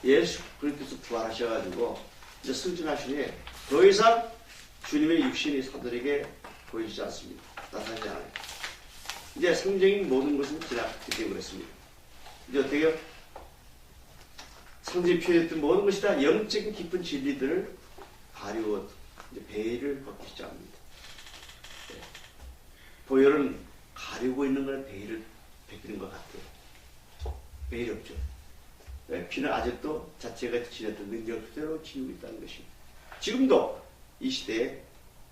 예수 그리스도께서 부활하셔가지고 이제 승진하시니 더 이상 주님의 육신이 사도들에게 보이지 않습니다. 나타나지 않아요. 이제 상징인 모든 것은 지나갔기 때문에 그렇습니다. 이제 어떻게 해요? 상징이 표현했던 모든 것이 다 영적인 깊은 진리들을 가리워 베일을 벗기 시작합니다. 네. 보혈은 가리고 있는 걸 베일을 벗기는 것 같아요. 베일 없죠. 네. 피는 아직도 자체가 지녔던 능력을 그대로 지니고 있다는 것입니다. 지금도 이 시대에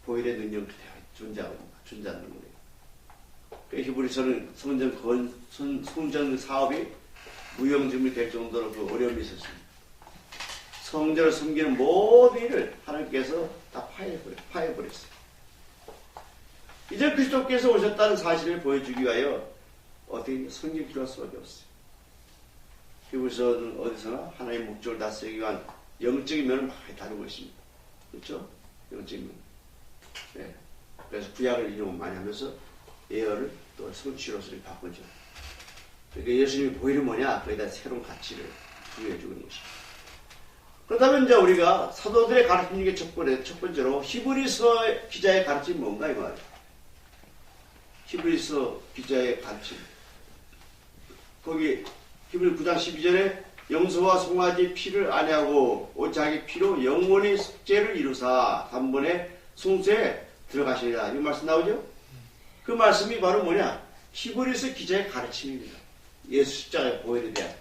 보혈의 능력을 존재하는 거예요. 히브리서는 성전 사업이 무용지물이 될 정도로 그 어려움이 있었습니다. 성전을 섬기는 모든 일을 하나님께서 다 파해버렸어요. 이제 그리스도께서 오셨다는 사실을 보여주기 위하여 어떻게 성경이 필요할 수밖에 없어요. 히브리서는 어디서나 하나님의 목적을 다스리기 위한 영적인 면을 많이 다루고 있습니다. 그렇죠? 영적인 면. 네. 그래서 구약을 이용 많이 하면서 예언을 또 성취로서 바꾸죠. 그러니까 예수님이 보혈이 뭐냐? 거기다 새로운 가치를 부여해 주는 것입니다. 그렇다면 이제 우리가 사도들의 가르침 중에 첫 번째로 히브리서 기자의 가르침이 뭔가 이 말이에요. 히브리서 기자의 가르침. 거기 히브리 9장 12절에 염소와 송아지 피를 아니하고 오 자기 피로 영원히 속죄를 이루사 단번에 성소에 들어가시리라. 이 말씀 나오죠? 그 말씀이 바로 뭐냐? 히브리서 기자의 가르침입니다. 예수 십자가의 보혈에 대한.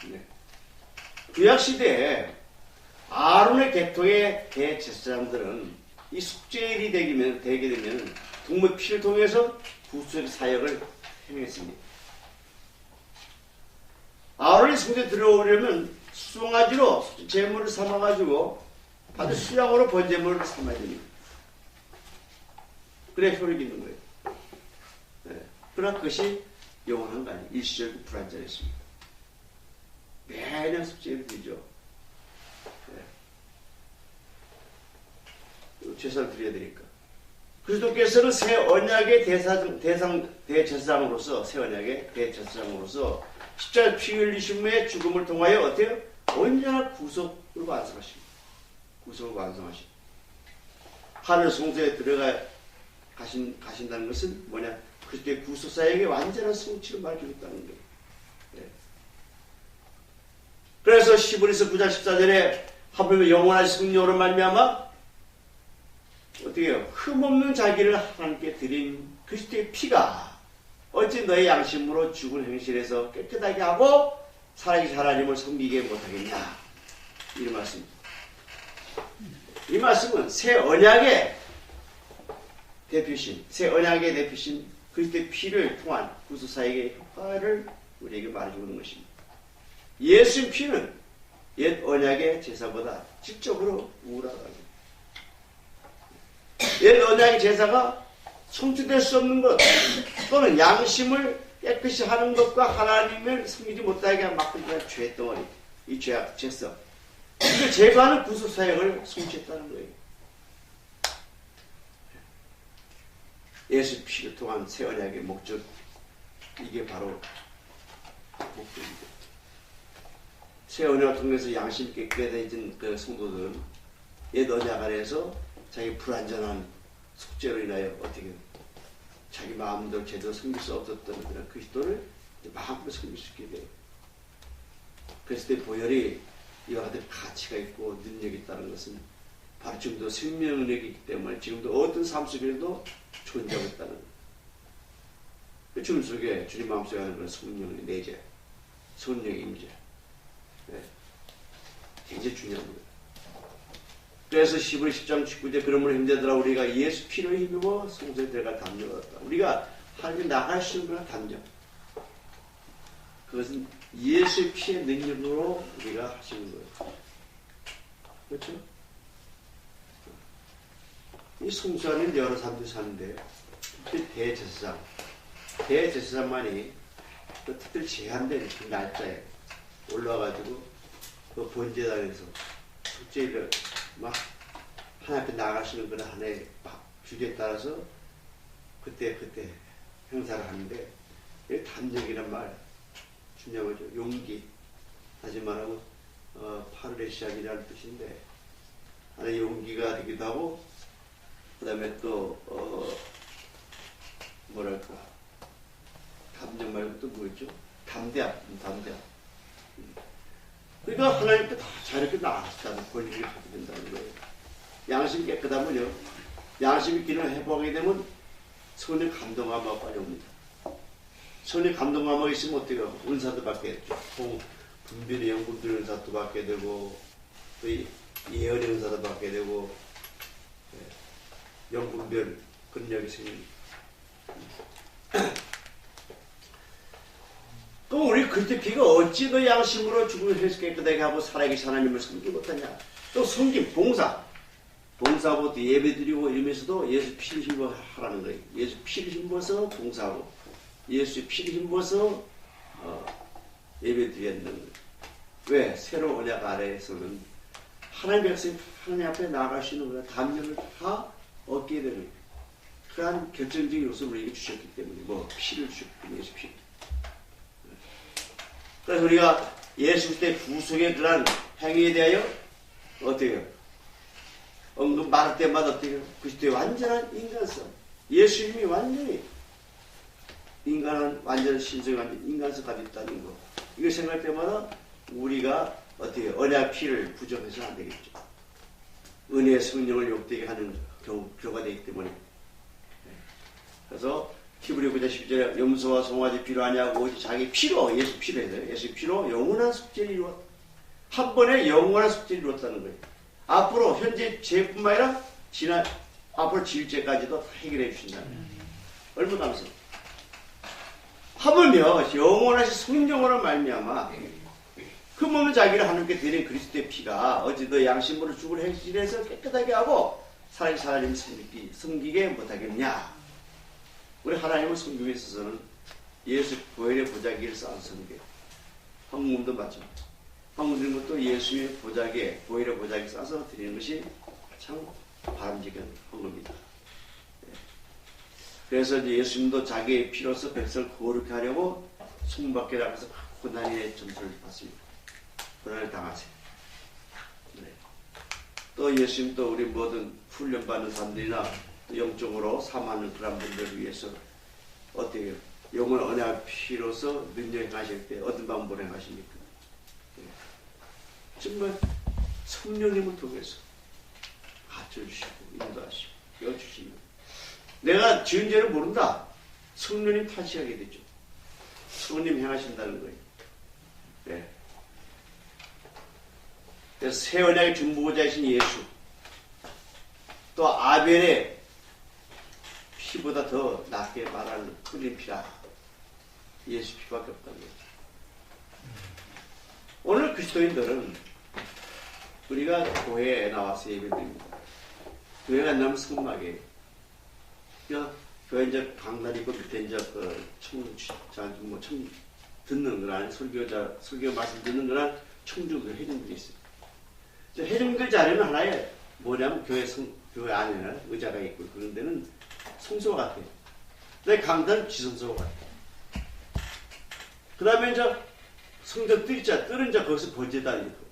네. 구약시대에 아론의 계통의 대제사장들은 이 속죄일이 되게 되면 동물 피를 통해서 구속의 사역을 행했습니다. 아론이 성전에 들어오려면 수송아지로 제물을 삼아가지고 아주 수양으로 번제물을 삼아야 됩니다. 그래 효력이 있는 거예요. 네. 그러나 그것이 영원한 거 아니에요. 일시적이고 불완전했습니다. 매년 속죄를 드리죠. 네. 제사를 드려야 되니까. 그리스도께서는 새 언약의 대제사장으로서 새 언약의 대제사장으로서 십자가 피 흘리심 후에 죽음을 통하여 어때요? 언제나 구속을 완성하십니다. 구속을 완성하십니다. 하늘 성소에 가신다는 것은 뭐냐? 그리스도의 구속사역의 완전한 성취를 말해주겠다는 거예요. 네. 그래서 히브리서 9장 14절에 하물며 영원한 성령으로 말미암아 어떻게 해요? 흠없는 자기를 하나님께 드린 그리스도의 피가 어찌 너의 양심으로 죽은 행실에서 깨끗하게 하고 살아계신 하나님을 섬기게 못하겠냐? 이런 말씀입니다. 이 말씀은 새 언약의 대표신, 새 언약의 대표신 그리스도의 피를 통한 구속사역의 효과를 우리에게 말해주고 있는 것입니다. 예수의 피는 옛 언약의 제사보다 질적으로 우월하다. 옛 언약의 제사가 성취될 수 없는 것 또는 양심을 깨끗이 하는 것과 하나님을 섬기지 못하게 막는 죄덩어리, 이 죄성 이걸 제거하는 구속사역을 성취했다는 거예요. 예수 피를 통한 새 언약의 목적, 이게 바로 목적입니다. 새 언약을 통해서 양심 깨끗해진 그 성도들은 옛 언약 안에서 자기 불완전한 속죄로 인하여 어떻게 자기 마음대로 제대로 섬길 수 없었던 그런 그리스도를 마음대로 섬길 수 있게 돼요. 그리스도의 보혈이 이와 같은 가치가 있고 능력이 있다는 것은 바로 지금도 생명력이 있기 때문에 지금도 어떤 삶 속에도 존재하고 있다는 거예요. 주님 속에 주님 마음속에 하는 그런 성령의 내재, 성령의 임재, 네. 굉장히 중요한 거예요. 그래서 히브리 10장 19절 그러므로 형제들아 우리가 예수 피로 힘입어 성소에 들어갈 담력을 얻었다. 우리가 하나님 나가시는 거나 담력. 그것은 예수의 피의 능력으로 우리가 하시는 거예요. 그렇죠? 이 성소 안에 여러 사람들이 사는데 특히 대제사장만이 그 특별히 제한된 그 날짜에 올라와가지고 그 번제단에서 속죄를 막 하나님 앞에 나가시는 그런 하나의 주제에 따라서 그때 행사를 하는데 이 담력이란 말 중요한 거죠. 용기 다시 말하면 파르레시안이라는 뜻인데 하나의 용기가 되기도 하고 그 다음에 또 뭐랄까 담력 말고 또 뭐였죠? 담대함. 그러니까 하나님께 다 자유롭게 나아가시다는 권리를 갖게 된다는 거예요. 양심이 깨끗하면요. 양심이 기능을 회복하게 되면 성령 감동함이 빨리 옵니다. 성령 감동함이 있으면 어떻게 하고 은사도 받게 되죠. 분별의 영분별 은사도 받게 되고 또 예언의 은사도 받게 되고 영분별 근력이 생깁니다. 그럼 우리 그때 피가 어찌 그 양심으로 죽음을 해서 깨끗하게 하고 살아계신 하나님을 섬기지 못하냐? 또 섬김, 봉사하고 예배드리고 이러면서도 예수 피를 힘입어 하라는 거예요. 예수 피를 힘입어서 봉사하고 예수의 피를 힘입어서 예배드려야 된다는 거예요. 왜? 새로운 언약 아래에서는 하나님 백성이 하나님 앞에 나아가시는 거야. 담력을 다 얻게 되는 거예요. 그러한 결정적인 요소를 우리에게 주셨기 때문에 피를 주셨기 때문에 예수 피를. 그래서 우리가 예수 그리스도의 구속의 그러한 행위에 대하여 어떻게 해요? 언급 말할 때마다 어떻게 해요? 그리스도의 완전한 인간성. 예수님이 완전히 완전한 신성이 완전 인간성 가지고 있다는 거. 이거 생각할 때마다 우리가 어떻게 해요? 언약 피를 부정해서는 안 되겠죠. 은혜의 성령을 욕되게 하는 교가 되기 때문에. 그래서 히브리 9장 12절에 염소와 송아지 피로 아니하고 오직 자기 피로 예수 피로 해야 돼요. 예수 피로 영원한 속죄를 이루었다. 한 번에 영원한 속죄를 이루었다는 거예요. 앞으로 현재 죄뿐만 아니라 앞으로 지일죄까지도 다 해결해 주신다는 거예요. 얼마나 감사해요. 하물며 영원하신 성령으로 말미암아 흠없는 자기를 하나님께 드린 그리스도의 피가 어찌 더 양심으로 죽을 행실에서 깨끗하게 하고 살아계신 하나님을 섬기게 못하겠냐. 우리 하나님을 섬기기 있어서는 예수 보혈의 보자기를 쌓아서 섬겨요. 황금도 마찬가지. 황금 드리는 것도 예수의 보자기에 보혈의 보자기 쌓아서 드리는 것이 참 바람직한 황금입니다. 그래서 이제 예수님도 자기의 피로서 백성을 거룩하게 하려고 손밖에 나가서 고난의 점수를 받습니다. 고난을 당하세요. 네. 또 예수님도 우리 모든 훈련받는 사람들이나 영적으로 사모하는 그런 분들을 위해서 어떻게 해요? 영원 언약 피로서 능력 행하실 때 어떤 방법으로 행하십니까? 네. 정말 성령님을 통해서 가르쳐주시고 인도하시고 여주십니다. 내가 지은 죄를 모른다. 성령님 탓이하게 되죠. 성령님 행하신다는 거예요. 네. 그래서 새 언약의 중보자이신 예수, 또 아벨의 피보다 더 낫게 말하는 흘린 피라. 예수 피밖에 없다는 거죠. 오늘 그리스도인들은 우리가 교회에 나와서 예배드립니다. 교회가 안 나면 성막이에요. 교회 이제 강단 있고 밑에 이제 듣는 거나 설교 말씀 듣는 거나 청중들 회중들이 있어요. 회중들 자리는 하나의 뭐냐면 교회 안에는 의자가 있고 그런 데는 성소와 같아요. 근데 강단은 지성소와 같아요. 그 다음에 이제 성전 뜰은 이제 거기서 번제단이 있고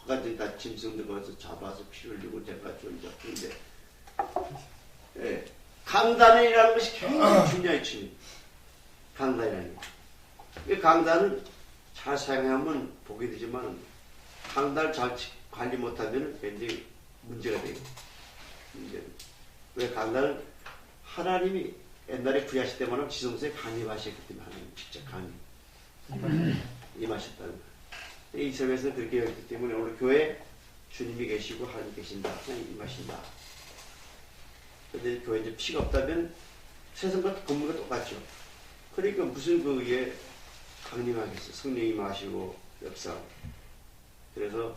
거기까지 다 짐승들 거기서 잡아서 피를 흘리고 제가지고 이제 그런데 예. 강단이라는 것이 굉장히 중요한 층입니다. 강단이라는 것. 이 강단은 잘 사용하면 복이 되지만 강단을 잘 관리 못하면 굉장히 문제가 되고, 왜 강단을 하나님이 옛날에 구약시 때문에 지성소에 강림하셨기 때문에 하나님 직접 강림 임하셨다는 거예요. 이 점에서 그렇게 여겼기 때문에 오늘 교회에 주님이 계시고 하나님 계신다, 하나님 임하신다. 근데 교회 이제 피가 없다면 세상과 건물과 똑같죠. 그러니까 무슨 그 위에 강림하겠어. 성령이 임하시고 역사. 그래서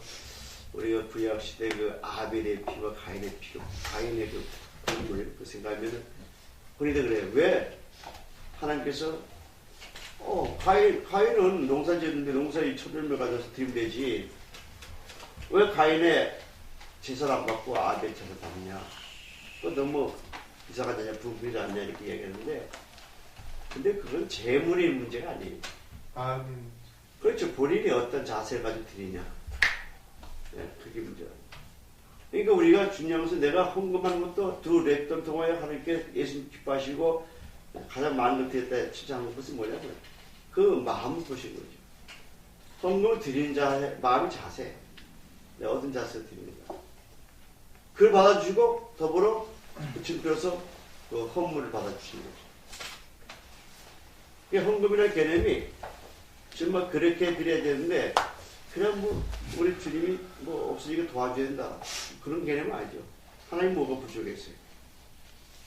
우리가 구약 시대 그 아벨의 피와 가인의 피가, 가인의 그 건물 그 생각하면은 그러다 그래요. 왜 하나님께서 가인은 농사 지었는데 농사의 초별물 가져서 드리면 되지. 왜 가인의 제사를 안 받고 아벨 제사를 받느냐. 그거 너무 이상하지 않냐, 분분하지 않냐 이렇게 얘기하는데, 근데 그건 재물의 문제가 아니에요. 그렇죠. 본인이 어떤 자세를 가지고 드리냐. 네, 그게 문제야. 그러니까 우리가 중요한 것은 내가 헌금하는 것도 두 랩돈 통하여 하나님께 예수님 기뻐하시고 가장 많은 것 드렸다 칭찬하는 것은 뭐냐면 그 마음을 보시는 거죠. 헌금을 드리는 자의 마음의 자세. 내가 어떤 자세를 드리는가. 그걸 받아주시고 더불어 증표로서 그 헌물을 받아주시는 거죠. 이 헌금이라는 개념이 정말 그렇게 드려야 되는데 그냥 뭐 우리 주님이 뭐 없으니까 도와줘야 된다 그런 개념은 아니죠. 하나님 뭐가 부족했어요.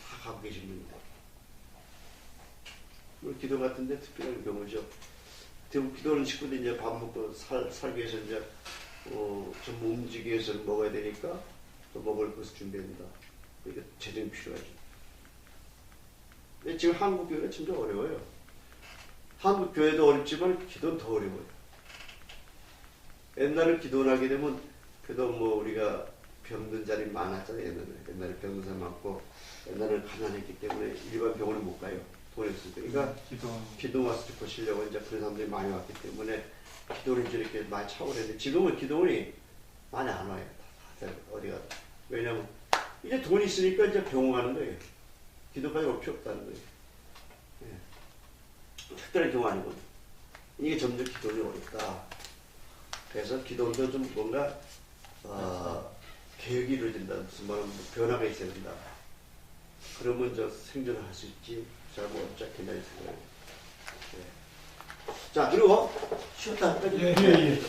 다 갖고 계신 분입니다. 우리 기도 같은데 특별한 경우죠. 기도하는 식구들이 이제 밥 먹고 살기 위해서 이제 좀 움직이기 위해서 먹어야 되니까 또 먹을 것을 준비한다. 그러니까 재정이 필요하죠. 근데 지금 한국 교회가 진짜 어려워요. 한국 교회도 어렵지만 기도는 더 어려워요. 옛날에 기도를 하게 되면 그래도 뭐 우리가 병든 자리 많았잖아요. 옛날에 병든 사람 많고 옛날에는 가난했기 때문에 일반 병원에 못 가요. 돈이 없으니까. 그러니까 기도 와서 보시려고 이제 그런 사람들이 많이 왔기 때문에 기도를 이제 이렇게 많이 차오르는데 지금은 기도원이 많이 안 와요. 다 어디 가도. 왜냐면 이제 돈이 있으니까 이제 병원 가는 거예요. 기도까지 올 필요 없다는 거예요. 예. 특별한 경우 아니거든요. 이게 점점 기도는 어렵다. 그래서 기도도 좀 뭔가 개혁이 이루어진다. 무슨 말은 변화가 있어야 된다. 그러면 저 생존을 할 수 있지. 잘 뭐 어쩌겠냐 이 생각이에요. 네. 자 그리고 쉬었다 할까요? 예.